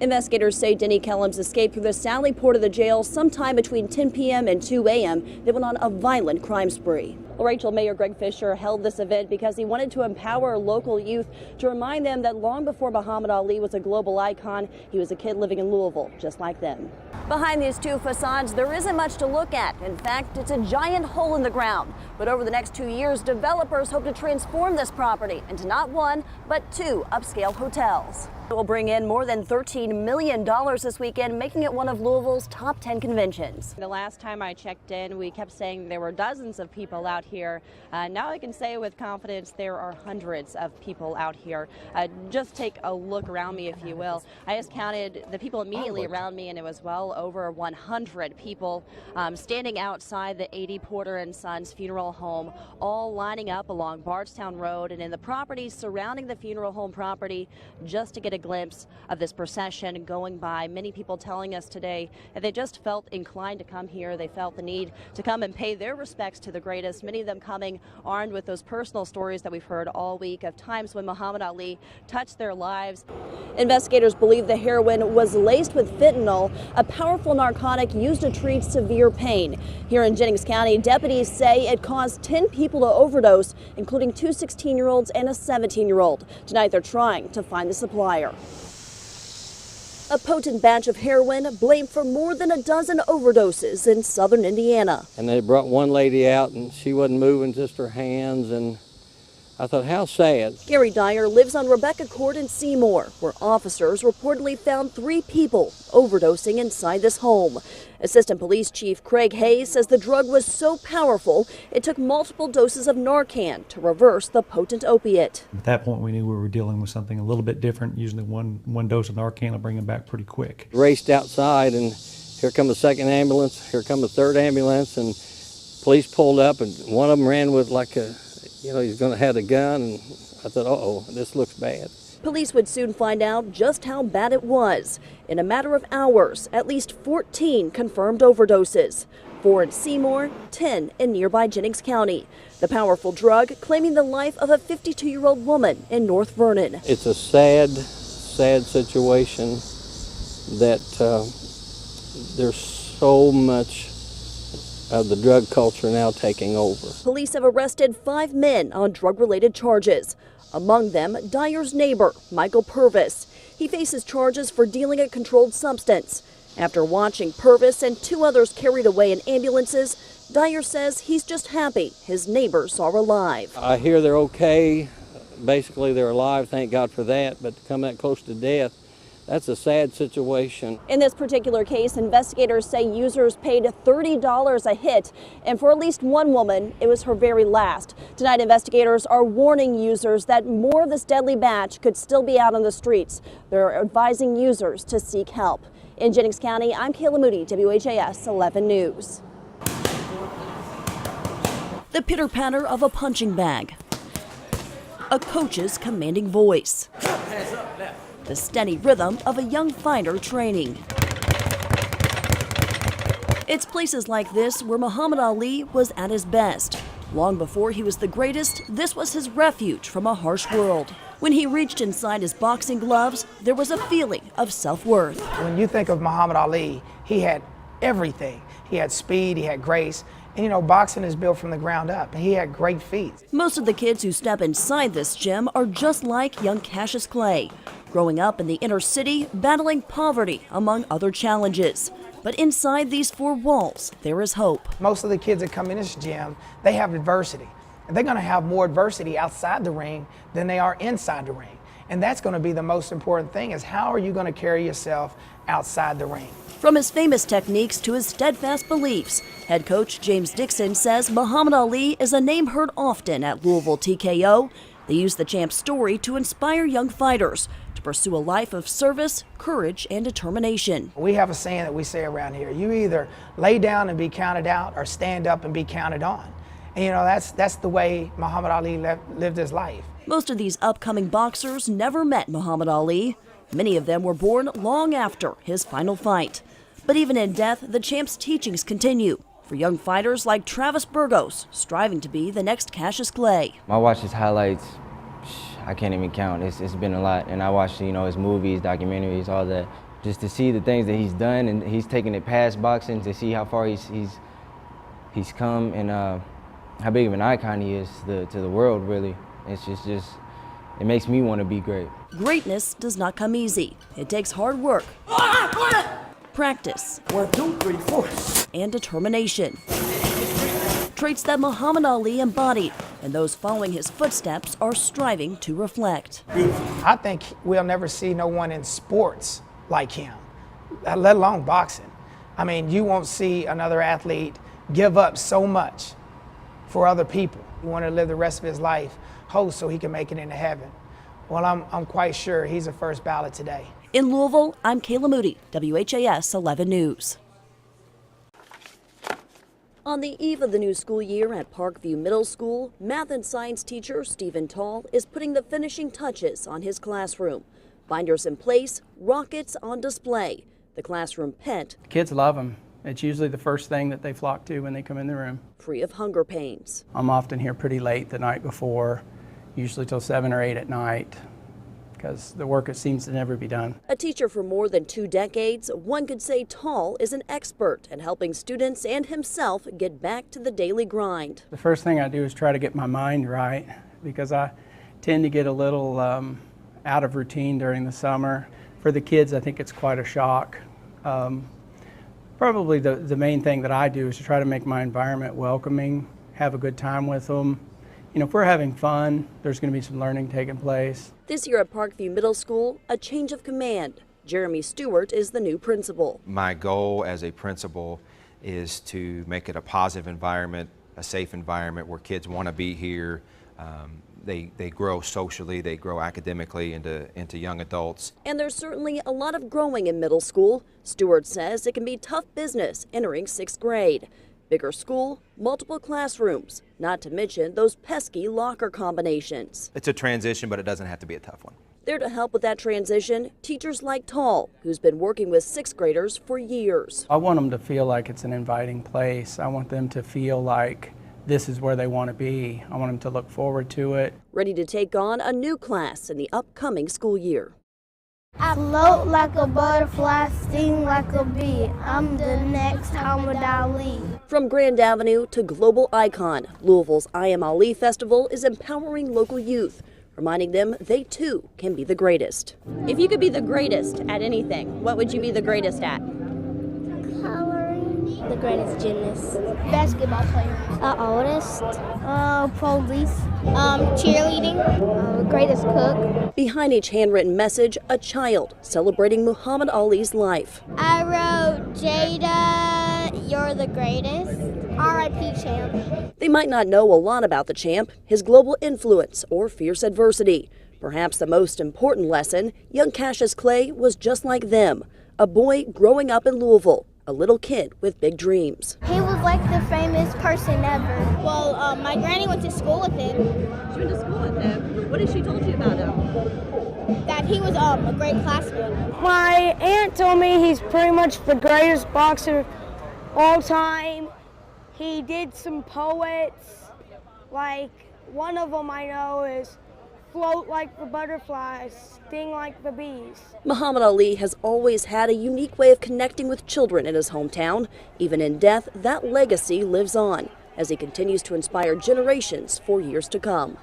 Investigators say Denny Kellums escaped through the Sally port of the jail sometime between 10 p.m. and 2 a.m. They went on a violent crime spree. Rachel, Mayor Greg Fisher held this event because he wanted to empower local youth to remind them that long before Muhammad Ali was a global icon, he was a kid living in Louisville, just like them. Behind these two facades, there isn't much to look at. In fact, it's a giant hole in the ground. But over the next 2 years, developers hope to transform this property into not one, but two upscale hotels. It will bring in more than $13 million this weekend, making it one of Louisville's top 10 conventions. The last time I checked in, we kept saying there were dozens of people out here. Now I can say with confidence there are hundreds of people out here. Just take a look around me, if you will. I just counted the people immediately around me, and it was well over 100 people standing outside the 80 Porter & Sons funeral home, all lining up along Bardstown Road and in the properties surrounding the funeral home property just to get a glimpse of this procession going by. Many people telling us today that they just felt inclined to come here. They felt the need to come and pay their respects to the greatest, many of them coming armed with those personal stories that we've heard all week of times when Muhammad Ali touched their lives. Investigators believe the heroin was laced with fentanyl, a powerful narcotic used to treat severe pain. Here in Jennings County, deputies say it caused 10 people to overdose, including two 16-year-olds and a 17-year-old. Tonight they're trying to find the supplier. A potent batch of heroin blamed for more than a dozen overdoses in southern Indiana. And they brought one lady out and she wasn't moving, just her hands, and I thought, how sad. Gary Dyer lives on Rebecca Court in Seymour, where officers reportedly found 3 people overdosing inside this home. Assistant Police Chief Craig Hayes says the drug was so powerful it took multiple doses of Narcan to reverse the potent opiate. At that point, we knew we were dealing with something a little bit different. Usually one dose of Narcan will bring them back pretty quick. Raced outside, and here come the second ambulance, here come the third ambulance, and police pulled up, and one of them ran with like a, he's going to have a gun, and I thought, uh-oh, this looks bad. Police would soon find out just how bad it was. In a matter of hours, at least 14 confirmed overdoses. 4 in Seymour, 10 in nearby Jennings County. The powerful drug claiming the life of a 52-year-old woman in North Vernon. It's a sad, sad situation that there's so much of the drug culture now taking over. Police have arrested 5 men on drug-related charges. Among them, Dyer's neighbor, Michael Purvis. He faces charges for dealing a controlled substance. After watching Purvis and 2 others carried away in ambulances, Dyer says he's just happy his neighbors are alive. I hear they're okay. Basically, they're alive, thank God for that, but to come that close to death, that's a sad situation. In this particular case, investigators say users paid $30 a hit, and for at least one woman, it was her very last. Tonight, investigators are warning users that more of this deadly batch could still be out on the streets. They're advising users to seek help. In Jennings County, I'm Kayla Moody, WHAS 11 News. The pitter-patter of a punching bag. A coach's commanding voice. The steady rhythm of a young fighter training. It's places like this where Muhammad Ali was at his best. Long before he was the greatest, this was his refuge from a harsh world. When he reached inside his boxing gloves, there was a feeling of self-worth. When you think of Muhammad Ali, he had everything. He had speed, he had grace. And boxing is built from the ground up. He had great feet. Most of the kids who step inside this gym are just like young Cassius Clay, growing up in the inner city, battling poverty, among other challenges. But inside these 4 walls, there is hope. Most of the kids that come in this gym, they have adversity. And they're going to have more adversity outside the ring than they are inside the ring. And that's going to be the most important thing, is how are you going to carry yourself outside the ring? From his famous techniques to his steadfast beliefs, head coach James Dixon says Muhammad Ali is a name heard often at Louisville TKO. They use the champ's story to inspire young fighters to pursue a life of service, courage, and determination. We have a saying that we say around here: you either lay down and be counted out or stand up and be counted on. And that's the way Muhammad Ali lived his life. Most of these upcoming boxers never met Muhammad Ali. Many of them were born long after his final fight. But even in death, the champ's teachings continue for young fighters like Travis Burgos, striving to be the next Cassius Clay. I watch his highlights, I can't even count. It's been a lot. And I watch, his movies, documentaries, all that. just to see the things that he's done, and he's taken it past boxing, to see how far he's come, and how big of an icon he is to the world, really. It's just it makes me want to be great. Greatness does not come easy. It takes hard work, practice, 1, 2, 3, 4, and determination. Traits that Muhammad Ali embodied, and those following his footsteps are striving to reflect. I think we'll never see no one in sports like him, let alone boxing. I mean, you won't see another athlete give up so much for other people. He wanted to live the rest of his life host so he can make it into heaven. Well, I'm quite sure he's a first ballot today. In Louisville, I'm Kayla Moody, WHAS 11 News. On the eve of the new school year at Parkview Middle School, math and science teacher Stephen Tall is putting the finishing touches on his classroom. Binders in place, rockets on display. The classroom pet. Kids love them. It's usually the first thing that they flock to when they come in the room. Free of hunger pains. I'm often here pretty late the night before, usually till 7 or 8 at night, because the work seems to never be done. A teacher for more than 2 decades, one could say Tall is an expert at helping students and himself get back to the daily grind. The first thing I do is try to get my mind right, because I tend to get a little out of routine during the summer. For the kids, I think it's quite a shock. Probably the main thing that I do is to try to make my environment welcoming, have a good time with them. You know, if we're having fun, there's going to be some learning taking place. This year at Parkview Middle School, a change of command. Jeremy Stewart is the new principal. My goal as a principal is to make it a positive environment, a safe environment where kids want to be here. They grow socially, they grow academically into young adults. And there's certainly a lot of growing in middle school. Stewart says it can be tough business entering 6th grade. Bigger school, multiple classrooms, not to mention those pesky locker combinations. It's a transition, but it doesn't have to be a tough one. There to help with that transition, teachers like Tall, who's been working with 6th graders for years. I want them to feel like it's an inviting place. I want them to feel like this is where they want to be. I want them to look forward to it. Ready to take on a new class in the upcoming school year. I float like a butterfly, sting like a bee. I'm the next Muhammad Ali. From Grand Avenue to global icon, Louisville's I Am Ali Festival is empowering local youth, reminding them they too can be the greatest. If you could be the greatest at anything, what would you be the greatest at? Coloring. The greatest gymnast. Basketball player. Oldest. Police. Cheerleading. Greatest cook. Behind each handwritten message, a child celebrating Muhammad Ali's life. I wrote, Jada, you're the greatest. R.I.P. champ. They might not know a lot about the champ, his global influence, or fierce adversity. Perhaps the most important lesson, young Cassius Clay was just like them, a boy growing up in Louisville, a little kid with big dreams. He was like the famous person ever. Well, my granny went to school with him. She went to school with him? What has she told you about him? That he was a great classmate. My aunt told me he's pretty much the greatest boxer all time. He did some poets, like one of them I know is float like the butterflies, sting like the bees. Muhammad Ali has always had a unique way of connecting with children in his hometown. Even in death, that legacy lives on as he continues to inspire generations for years to come.